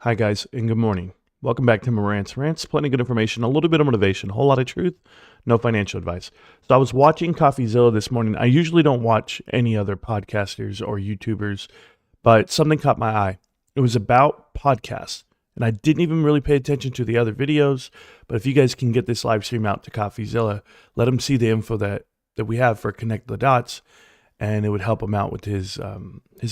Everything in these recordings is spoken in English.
Hi, guys, and good morning. Welcome back to my rants. Rants, plenty of good information, a little bit of motivation, a whole lot of truth, no financial advice. So I was watching CoffeeZilla this morning. I usually don't watch any other podcasters or YouTubers, but something caught my eye. It was about podcasts, and I didn't even really pay attention to the other videos, but if you guys can get this live stream out to CoffeeZilla, let them see the info that we have for Connect the Dots, and it would help him out with his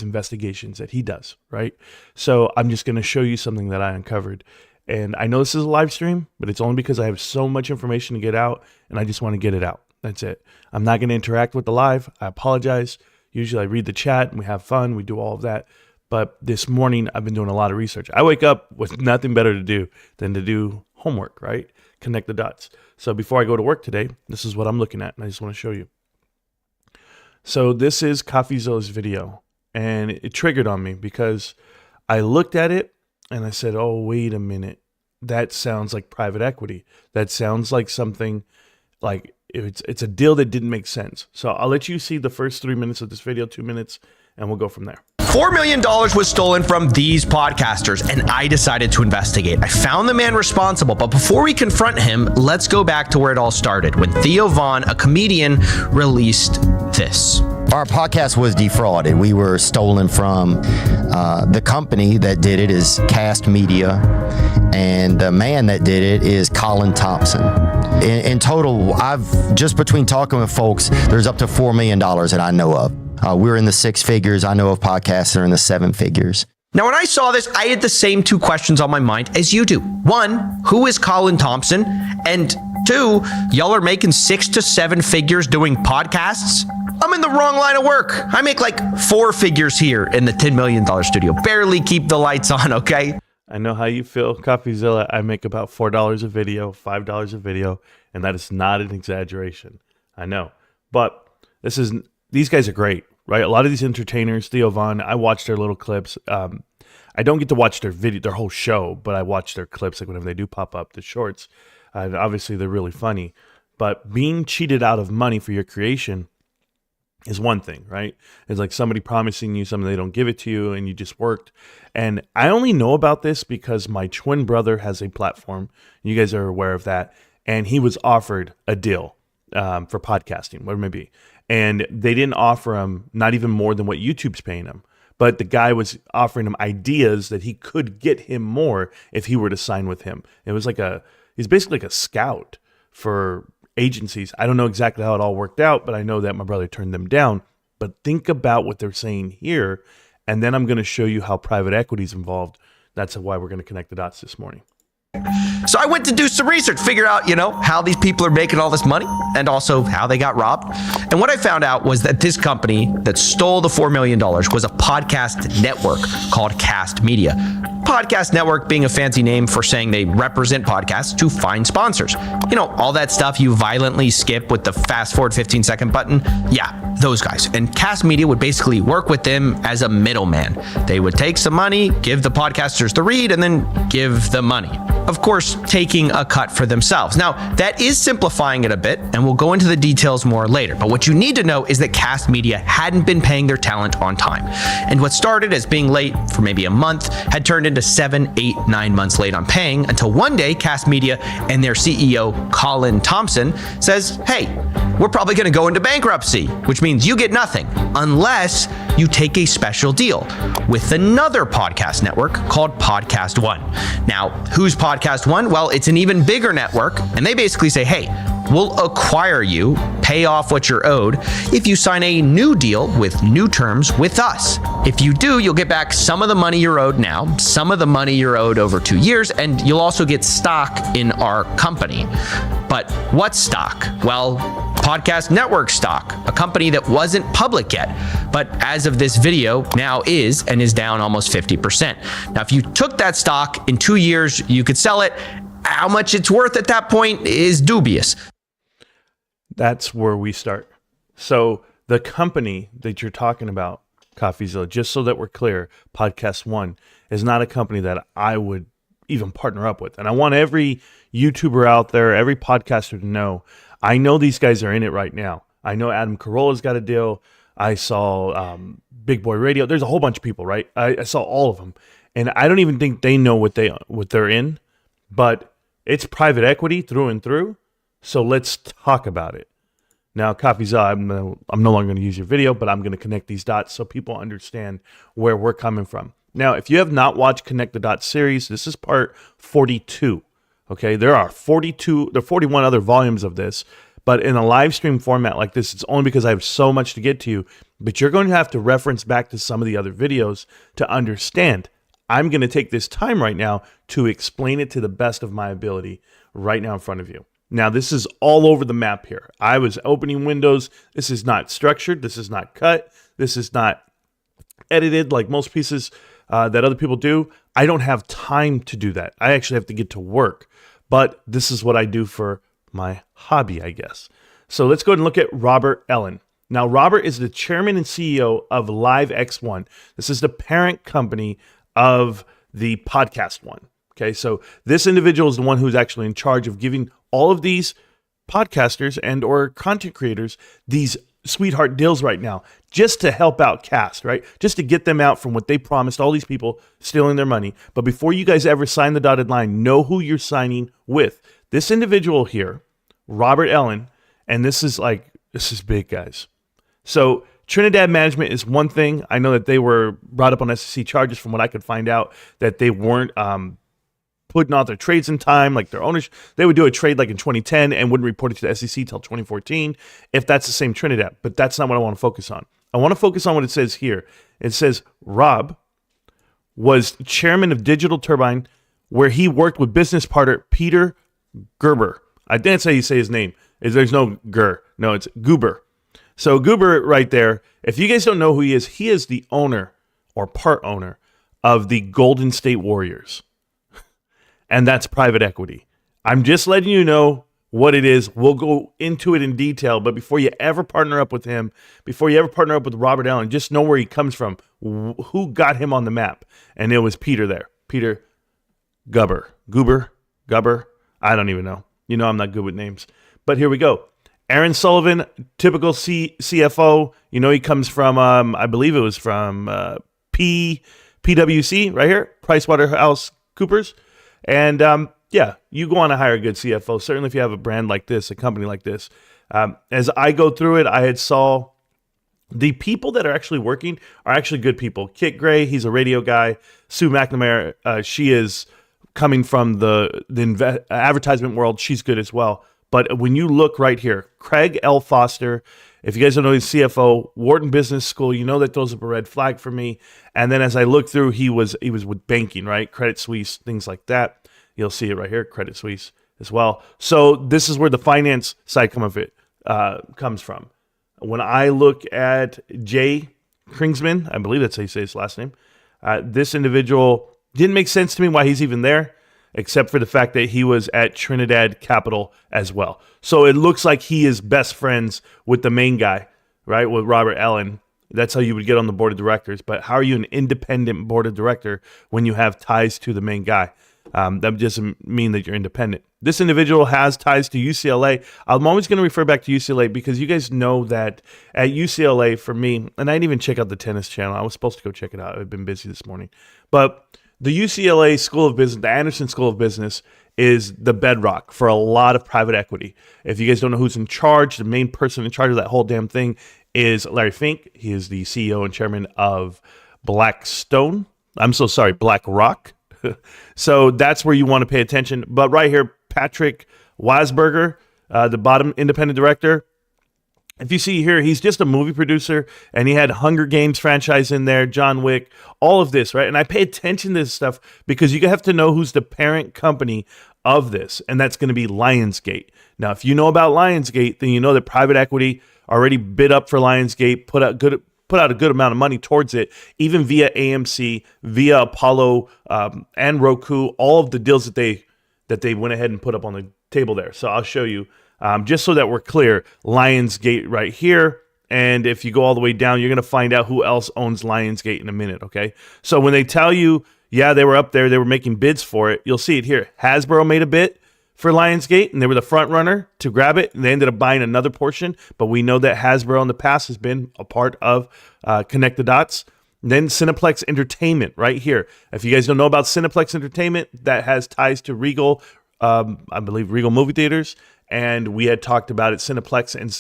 investigations that he does, right? So I'm just going to show you something that I uncovered. And I know this is a live stream, but it's only because I have so much information to get out, and I just want to get it out. That's it. I'm not going to interact with the live. I apologize. Usually I read the chat, and we have fun. We do all of that. But this morning, I've been doing a lot of research. I wake up with nothing better to do than to do homework, right? Connect the dots. So before I go to work today, this is what I'm looking at, and I just want to show you. So this is CoffeeZilla's video, and it triggered on me because I looked at it and I said, oh, wait a minute. That sounds like private equity. That sounds like something like it's a deal that didn't make sense. So I'll let you see the first 3 minutes of this video, 2 minutes, and we'll go from there. $4 million was stolen from these podcasters, and I decided to investigate. I found the man responsible, but before we confront him, let's go back to where it all started, when Theo Von, a comedian, released this. Our podcast was defrauded. We were stolen from. The company that did it is Cast Media, and the man that did it is Colin Thompson. In total, I've just between talking with folks, there's up to $4 million that I know of. We're in the six figures. I know of podcasts that are in the seven figures. Now, when I saw this, I had the same two questions on my mind as you do. One, who is Colin Thompson? And two, y'all are making 6 to 7 figures doing podcasts? I'm in the wrong line of work. I make like 4 figures here in the $10 million studio. Barely keep the lights on, okay? I know how you feel, CoffeeZilla. I make about $4 a video, $5 a video, and that is not an exaggeration. I know. But these guys are great, right? A lot of these entertainers, Theo Von, I watch their little clips. I don't get to watch their whole show, but I watch their clips like whenever they do pop up, the shorts. And obviously, they're really funny. But being cheated out of money for your creation is one thing, right? It's like somebody promising you something, they don't give it to you, and you just worked. And I only know about this because my twin brother has a platform. You guys are aware of that. And he was offered a deal for podcasting, whatever it may be. And they didn't offer him not even more than what YouTube's paying him. But the guy was offering him ideas that he could get him more if he were to sign with him. It was like he's basically like a scout for agencies. I don't know exactly how it all worked out, but I know that my brother turned them down. But think about what they're saying here, and then I'm going to show you how private equity is involved. That's why we're going to connect the dots this morning. So I went to do some research, figure out, how these people are making all this money and also how they got robbed. And what I found out was that this company that stole the $4 million was a podcast network called Cast Media. Podcast network being a fancy name for saying they represent podcasts to find sponsors. All that stuff you violently skip with the fast forward 15-second button. Yeah, those guys. And Cast Media would basically work with them as a middleman. They would take some money, give the podcasters the read, and then give the money. Of course, taking a cut for themselves. Now, that is simplifying it a bit, and we'll go into the details more later. But what you need to know is that Cast Media hadn't been paying their talent on time. And what started as being late for maybe a month had turned into 7, 8, 9 months late on paying, until one day Cast Media and their CEO, Colin Thompson, says, hey, we're probably going to go into bankruptcy, which means you get nothing unless you take a special deal with another podcast network called PodcastOne. Now, who's PodcastOne? Well, it's an even bigger network, and they basically say, hey, we'll acquire you, pay off what you're owed, if you sign a new deal with new terms with us. If you do, you'll get back some of the money you're owed now, some of the money you're owed over 2 years, and you'll also get stock in our company. But what stock? Well, Podcast Network stock, a company that wasn't public yet, but as of this video now is, and is down almost 50%. Now, if you took that stock in 2 years, you could sell it. How much it's worth at that point is dubious. That's where we start. So the company that you're talking about, CoffeeZilla, just so that we're clear, PodcastOne is not a company that I would even partner up with. And I want every YouTuber out there, every podcaster to know, I know these guys are in it right now. I know Adam Carolla's got a deal. I saw Big Boy Radio. There's a whole bunch of people, right? I saw all of them. and I don't even think they know what they're in, but it's private equity through and through. So let's talk about it. Now, CoffeeZilla, I'm no longer going to use your video, but I'm going to connect these dots so people understand where we're coming from. Now, if you have not watched Connect the Dots series, this is part 42. Okay, there are 41 other volumes of this, but in a live stream format like this, it's only because I have so much to get to you, but you're going to have to reference back to some of the other videos to understand. I'm going to take this time right now to explain it to the best of my ability right now in front of you. Now, this is all over the map here. I was opening windows. This is not structured. This is not cut. This is not edited like most pieces that other people do. I don't have time to do that. I actually have to get to work. But this is what I do for my hobby, I guess. So let's go ahead and look at Robert Ellen. Now, Robert is the chairman and CEO of Live X1. This is the parent company of the PodcastOne. Okay, so this individual is the one who's actually in charge of giving all of these podcasters and or content creators these sweetheart deals right now, just to help out Cast, right? Just to get them out from what they promised all these people stealing their money. But before you guys ever sign the dotted line, know who you're signing with. This individual here, Robert Ellen, and this is big, guys. So Trinidad management is one thing. I know that they were brought up on SEC charges from what I could find out, that they weren't putting out their trades in time, like their owners. They would do a trade like in 2010 and wouldn't report it to the SEC till 2014, if that's the same Trinidad. But that's not what I want to focus on. I want to focus on what it says here. It says Rob was chairman of Digital Turbine, where he worked with business partner Peter Gerber. I didn't say you say his name. There's no Ger. No, it's Goober. So Goober right there, if you guys don't know who he is the owner or part owner of the Golden State Warriors. And that's private equity. I'm just letting you know what it is. We'll go into it in detail. But before you ever partner up with him, before you ever partner up with Robert Allen, just know where he comes from, who got him on the map. And it was Peter there. Peter Goober. I don't even know. You know I'm not good with names. But here we go. Aaron Sullivan, typical CFO. You know he comes from, I believe it was from PwC right here, PricewaterhouseCoopers. And yeah, you go on to hire a good CFO, certainly if you have a brand like this, a company like this. As I go through it, I had saw the people that are actually working are actually good people. Kit Gray, he's a radio guy. Sue McNamara, she is coming from the advertisement world. She's good as well. But when you look right here, Craig L. Foster, if you guys don't know, he's CFO, Wharton Business School, you know that throws up a red flag for me. And then as I look through, he was with banking, right? Credit Suisse, things like that. You'll see it right here, Credit Suisse as well. So this is where the finance side comes from. When I look at Jay Kringsman, I believe that's how you say his last name, this individual didn't make sense to me why he's even there, except for the fact that he was at Trinidad Capital as well. So it looks like he is best friends with the main guy, right, with Robert Allen. That's how you would get on the board of directors. But how are you an independent board of director when you have ties to the main guy? That doesn't mean that you're independent. This individual has ties to UCLA. I'm always going to refer back to UCLA because you guys know that at UCLA, for me, and I didn't even check out the tennis channel. I was supposed to go check it out. I've been busy this morning. But the UCLA School of Business, the Anderson School of Business, is the bedrock for a lot of private equity. If you guys don't know who's in charge, the main person in charge of that whole damn thing is Larry Fink. He is the CEO and chairman of BlackRock. So that's where you want to pay attention. But right here, Patrick Wasberger, the bottom independent director. If you see here, he's just a movie producer, and he had Hunger Games franchise in there, John Wick, all of this, right? And I pay attention to this stuff because you have to know who's the parent company of this, and that's going to be Lionsgate. Now, if you know about Lionsgate, then you know that private equity already bid up for Lionsgate, put out a good amount of money towards it, even via AMC, via Apollo, and Roku, all of the deals that they went ahead and put up on the table there. So I'll show you. Just so that we're clear, Lionsgate right here. And if you go all the way down, you're going to find out who else owns Lionsgate in a minute, okay? So when they tell you, yeah, they were up there, they were making bids for it, you'll see it here. Hasbro made a bid for Lionsgate, and they were the front runner to grab it, and they ended up buying another portion. But we know that Hasbro in the past has been a part of Connect the Dots. Then Cineplex Entertainment right here. If you guys don't know about Cineplex Entertainment, that has ties to Regal, I believe Regal movie theaters. And we had talked about it, Cineplex and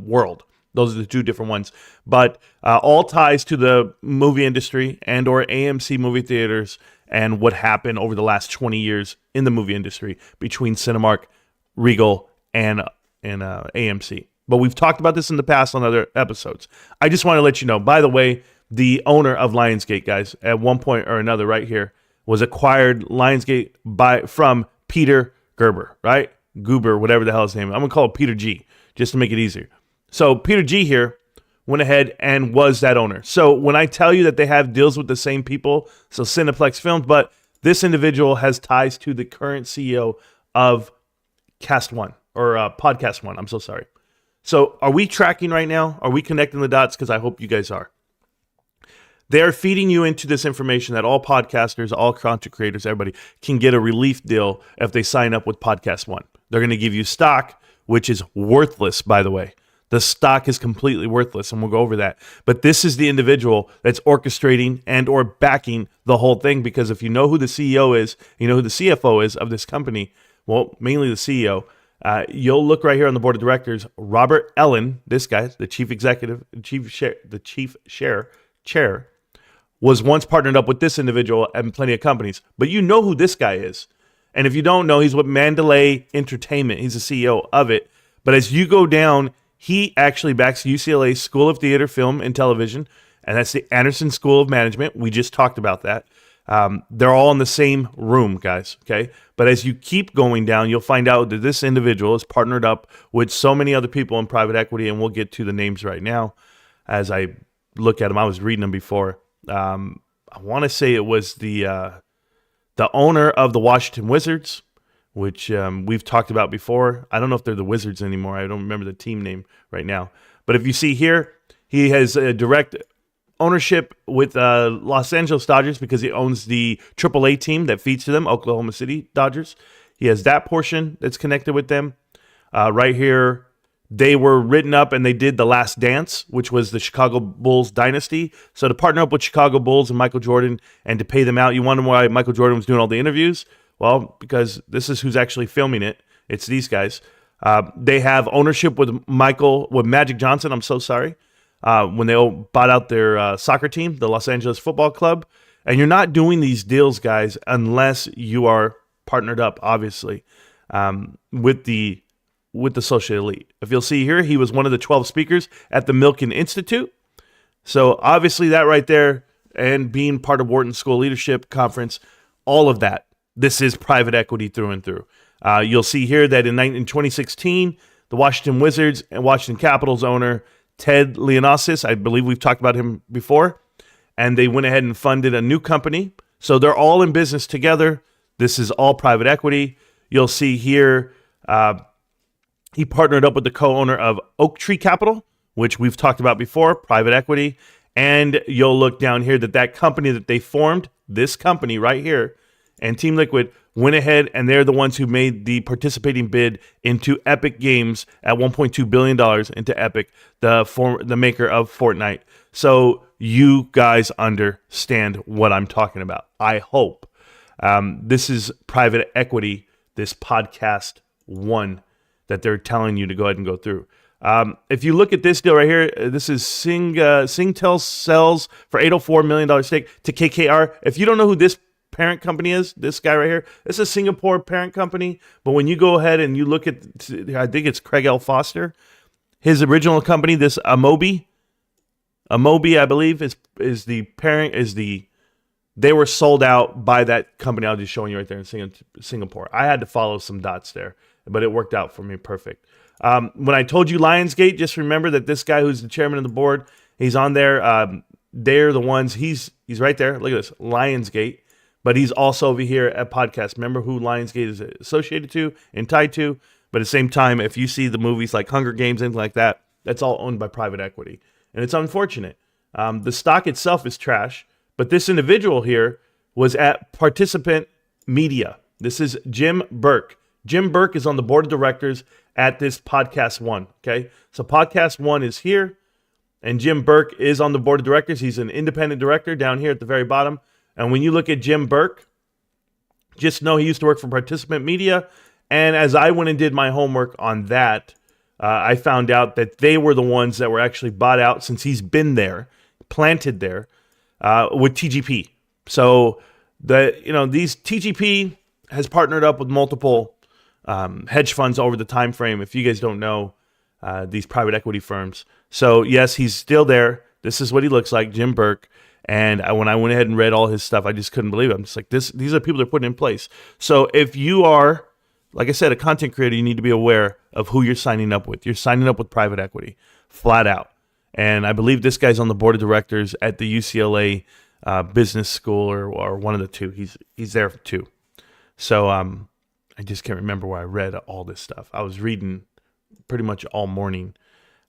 World. Those are the two different ones. But all ties to the movie industry and or AMC movie theaters and what happened over the last 20 years in the movie industry between Cinemark, Regal, and AMC. But we've talked about this in the past on other episodes. I just want to let you know, by the way, the owner of Lionsgate, guys, at one point or another right here, was acquired Lionsgate from Peter Gerber, right? Goober, whatever the hell his name is. I'm going to call it Peter G, just to make it easier. So Peter G here went ahead and was that owner. So when I tell you that they have deals with the same people, so Cineplex Films, but this individual has ties to the current CEO of PodcastOne. I'm so sorry. So are we tracking right now? Are we connecting the dots? Because I hope you guys are. They're feeding you into this information that all podcasters, all content creators, everybody can get a relief deal if they sign up with PodcastOne. They're going to give you stock, which is worthless, by the way. The stock is completely worthless, and we'll go over that. But this is the individual that's orchestrating and or backing the whole thing, because if you know who the CEO is, you know who the CFO is of this company, well, mainly the CEO, you'll look right here on the board of directors. Robert Ellen, this guy, the chief executive, chair, was once partnered up with this individual and plenty of companies. But you know who this guy is. And if you don't know, he's with Mandalay Entertainment. He's the CEO of it. But as you go down, he actually backs UCLA School of Theater, Film, and Television. And that's the Anderson School of Management. We just talked about that. They're all in the same room, guys, okay? But as you keep going down, you'll find out that this individual is partnered up with so many other people in private equity, and we'll get to the names right now. As I look at them, I was reading them before. I want to say it was the owner of the Washington Wizards, which we've talked about before. I don't know if they're the Wizards anymore. I don't remember the team name right now. But if you see here, he has a direct ownership with Los Angeles Dodgers because he owns the AAA team that feeds to them, Oklahoma City Dodgers. He has that portion that's connected with them. Right here, they were written up and they did The Last Dance, which was the Chicago Bulls dynasty. So to partner up with Chicago Bulls and Michael Jordan and to pay them out, you wonder why Michael Jordan was doing all the interviews? Well, because this is who's actually filming it. It's these guys. They have ownership with Magic Johnson. I'm so sorry. When they bought out their soccer team, the Los Angeles Football Club. And you're not doing these deals, guys, unless you are partnered up, obviously, with the social elite. If you'll see here, he was one of the 12 speakers at the Milken Institute. So obviously that right there, and being part of Wharton School Leadership Conference, all of that, this is private equity through and through. You'll see here that in 2016, the Washington Wizards and Washington Capitals owner, Ted Leonsis, I believe we've talked about him before, and they went ahead and funded a new company. So they're all in business together. This is all private equity. You'll see here, he partnered up with the co-owner of Oak Tree Capital, which we've talked about before, private equity. And you'll look down here that company that they formed, this company right here, and Team Liquid went ahead and they're the ones who made the participating bid into Epic Games at $1.2 billion into Epic, the maker of Fortnite. So you guys understand what I'm talking about. I hope. This is private equity, this PodcastOne that they're telling you to go ahead and go through. If you look at this deal right here, this is Singtel sells for $804 million stake to KKR. If you don't know who this parent company is, this guy right here, this is a Singapore parent company. But when you go ahead and you look at, I think it's Craig L. Foster, his original company, this Amobi, I believe, is the parent, they were sold out by that company I was just showing you right there in Singapore. I had to follow some dots there, but it worked out for me perfect. When I told you Lionsgate, just remember that this guy who's the chairman of the board, he's on there. They're the ones, he's right there. Look at this, Lionsgate. But he's also over here at Podcast. Remember who Lionsgate is associated to and tied to. But at the same time, if you see the movies like Hunger Games, anything like that, that's all owned by private equity. And it's unfortunate. The stock itself is trash. But this individual here was at Participant Media. This is Jim Burke. Jim Burke is on the board of directors at this PodcastOne. Okay, so PodcastOne is here. And Jim Burke is on the board of directors. He's an independent director down here at the very bottom. And when you look at Jim Burke, just know he used to work for Participant Media. And as I went and did my homework on that, I found out that they were the ones that were actually bought out since he's been there, planted there, with TGP. So these TGP has partnered up with multiple hedge funds over the time frame. If you guys don't know these private equity firms, so yes, he's still there. This is what he looks like, Jim Burke. And when I went ahead and read all his stuff, I just couldn't believe it. I'm just like, these are people they're putting in place. So if you are, like I said, a content creator, you need to be aware of who you're signing up with. You're signing up with private equity, flat out. And I believe this guy's on the board of directors at the UCLA Business School or one of the two. He's there too. So I just can't remember where I read all this stuff. I was reading pretty much all morning.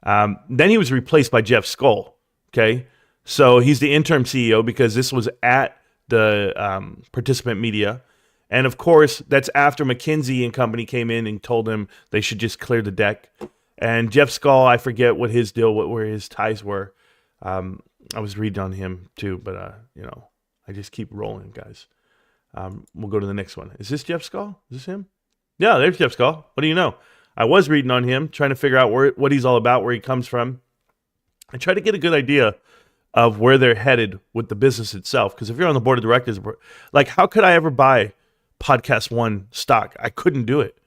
Then he was replaced by Jeff Skoll. Okay. So he's the interim CEO because this was at the Participant Media. And of course, that's after McKinsey and company came in and told him they should just clear the deck. And Jeff Skoll, I forget what his deal, where his ties were. I was reading on him too, but I just keep rolling, guys. We'll go to the next one. Is this Jeff Skoll? Is this him? Yeah, there's Jeff Skoll. What do you know? I was reading on him, trying to figure out what he's all about, where he comes from. I try to get a good idea of where they're headed with the business itself. Because if you're on the board of directors, like, how could I ever buy PodcastOne stock? I couldn't do it,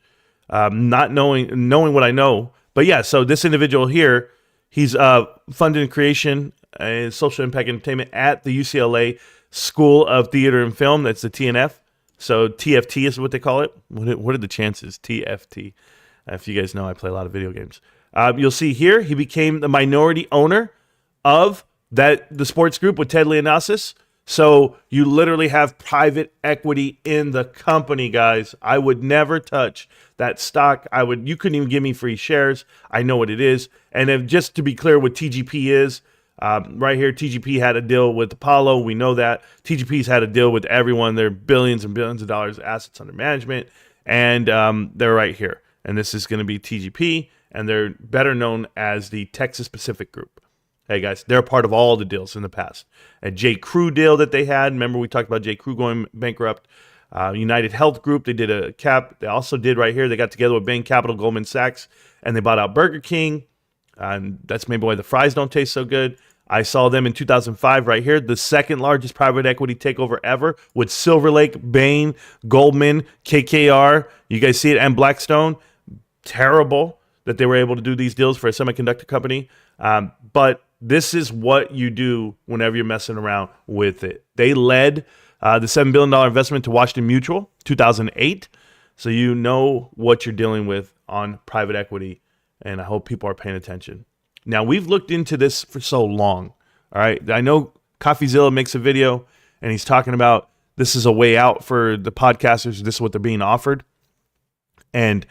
not knowing what I know. But yeah, so this individual here, he's funded in creation and social impact entertainment at the UCLA School of Theater and Film. That's the TNF. So TFT is what they call it. What are the chances? TFT. If you guys know, I play a lot of video games. You'll see here, he became the minority owner of the sports group with Ted Leonsis. So you literally have private equity in the company, guys. I would never touch that stock. You couldn't even give me free shares. I know what it is. And if, just to be clear what TGP is, right here, TGP had a deal with Apollo. We know that. TGP's had a deal with everyone. They're billions and billions of dollars of assets under management. And they're right here. And this is going to be TGP. And they're better known as the Texas Pacific Group. Hey, guys, they're a part of all the deals in the past. A J. Crew deal that they had. Remember, we talked about J. Crew going bankrupt. United Health Group, they did a cap. They also did right here. They got together with Bain Capital, Goldman Sachs, and they bought out Burger King. And that's maybe why the fries don't taste so good. I saw them in 2005 right here, the second largest private equity takeover ever with Silver Lake, Bain, Goldman, KKR. You guys see it, and Blackstone. Terrible that they were able to do these deals for a semiconductor company. But this is what you do whenever you're messing around with it. They led the $7 billion investment to Washington Mutual, 2008. So you know what you're dealing with on private equity, and I hope people are paying attention. Now, we've looked into this for so long, all right? I know CoffeeZilla makes a video, and he's talking about this is a way out for the podcasters. This is what they're being offered. And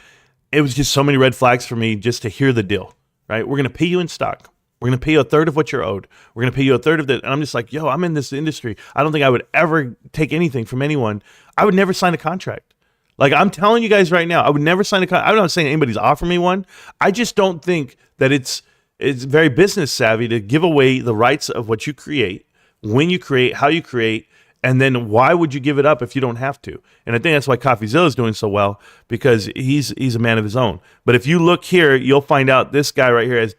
it was just so many red flags for me just to hear the deal, right? We're going to pay you in stock. We're going to pay you a third of what you're owed. We're going to pay you a third of that. And I'm just like, I'm in this industry. I don't think I would ever take anything from anyone. I would never sign a contract. Like, I'm telling you guys right now, I would never sign a contract. I'm not saying anybody's offering me one. I just don't think that it's very business savvy to give away the rights of what you create, when you create, how you create, and then why would you give it up if you don't have to? And I think that's why CoffeeZilla is doing so well, because he's a man of his own. But if you look here, you'll find out this guy right here has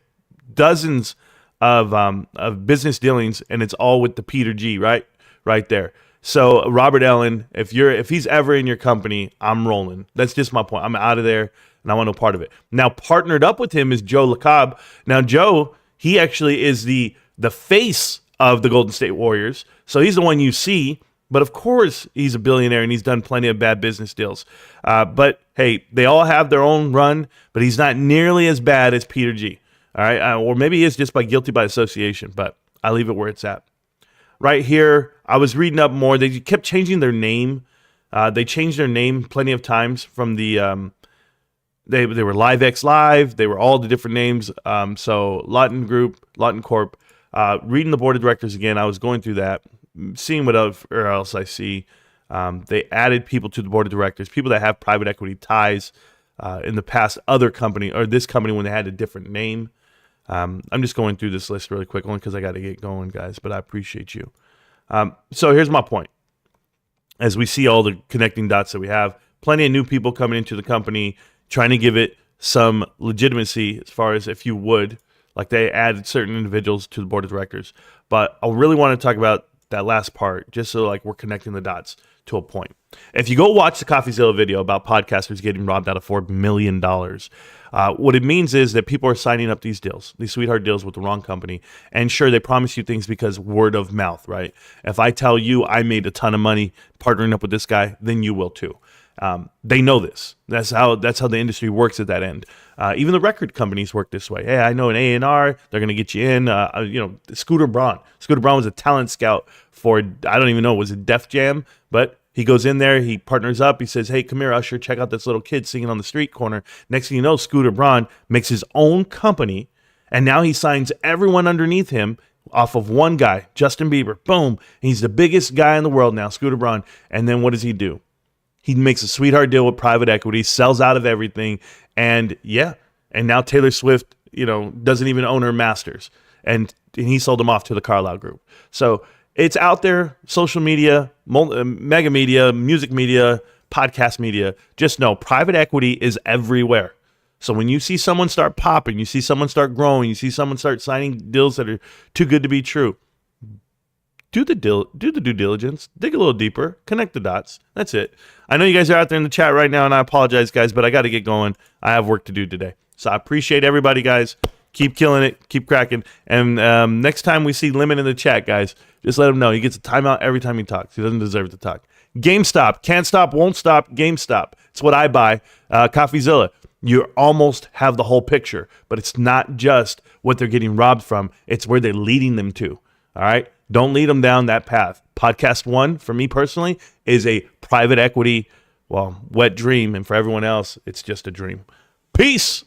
dozens of business dealings, and it's all with the Peter G, right there. So Robert Allen, if he's ever in your company, I'm rolling. That's just my point. I'm out of there, and I want no part of it. Now, partnered up with him is Joe LeCobb. Now, Joe, he actually is the face of the Golden State Warriors. So he's the one you see. But of course, he's a billionaire, and he's done plenty of bad business deals. But hey, they all have their own run, but he's not nearly as bad as Peter G. All right, or maybe he is just guilty by association, but I leave it where it's at. Right here, I was reading up more. They kept changing their name. They changed their name plenty of times from the they were LiveX Live. They were all the different names. So Lawton Group, Lawton Corp. Reading the board of directors again, I was going through that, seeing what else I see. They added people to the board of directors, people that have private equity ties in the past. Other company or this company when they had a different name. I'm just going through this list really quick, only because I got to get going, guys, but I appreciate you. So here's my point. As we see all the connecting dots that we have, plenty of new people coming into the company, trying to give it some legitimacy as far as if you would, like they added certain individuals to the board of directors. But I really want to talk about that last part, just so like we're connecting the dots to a point. If you go watch the CoffeeZilla video about podcasters getting robbed out of $4 million, what it means is that people are signing up these deals, these sweetheart deals with the wrong company. And sure, they promise you things because word of mouth, right? If I tell you I made a ton of money partnering up with this guy, then you will too. They know this. That's how the industry works at that end. Even the record companies work this way. Hey, I know an A&R, they're going to get you in. Scooter Braun. Scooter Braun was a talent scout for, I don't even know, was it Def Jam? But he goes in there, he partners up, he says, hey, come here, Usher, check out this little kid singing on the street corner. Next thing you know, Scooter Braun makes his own company, and now he signs everyone underneath him off of one guy, Justin Bieber. Boom. He's the biggest guy in the world now, Scooter Braun. And then what does he do? He makes a sweetheart deal with private equity, sells out of everything, and now Taylor Swift, doesn't even own her masters, and he sold them off to the Carlyle Group. So it's out there, social media, mega media, music media, podcast media. Just know private equity is everywhere. So when you see someone start popping, you see someone start growing, you see someone start signing deals that are too good to be true, do the due diligence, dig a little deeper, connect the dots. That's it. I know you guys are out there in the chat right now, and I apologize, guys, but I got to get going. I have work to do today. So I appreciate everybody, guys. Keep killing it. Keep cracking. And next time we see Lemon in the chat, guys, just let him know. He gets a timeout every time he talks. He doesn't deserve to talk. GameStop. Can't stop, won't stop. GameStop. It's what I buy. CoffeeZilla. You almost have the whole picture, but it's not just what they're getting robbed from. It's where they're leading them to. All right? Don't lead them down that path. PodcastOne, for me personally, is a private equity, wet dream. And for everyone else, it's just a dream. Peace.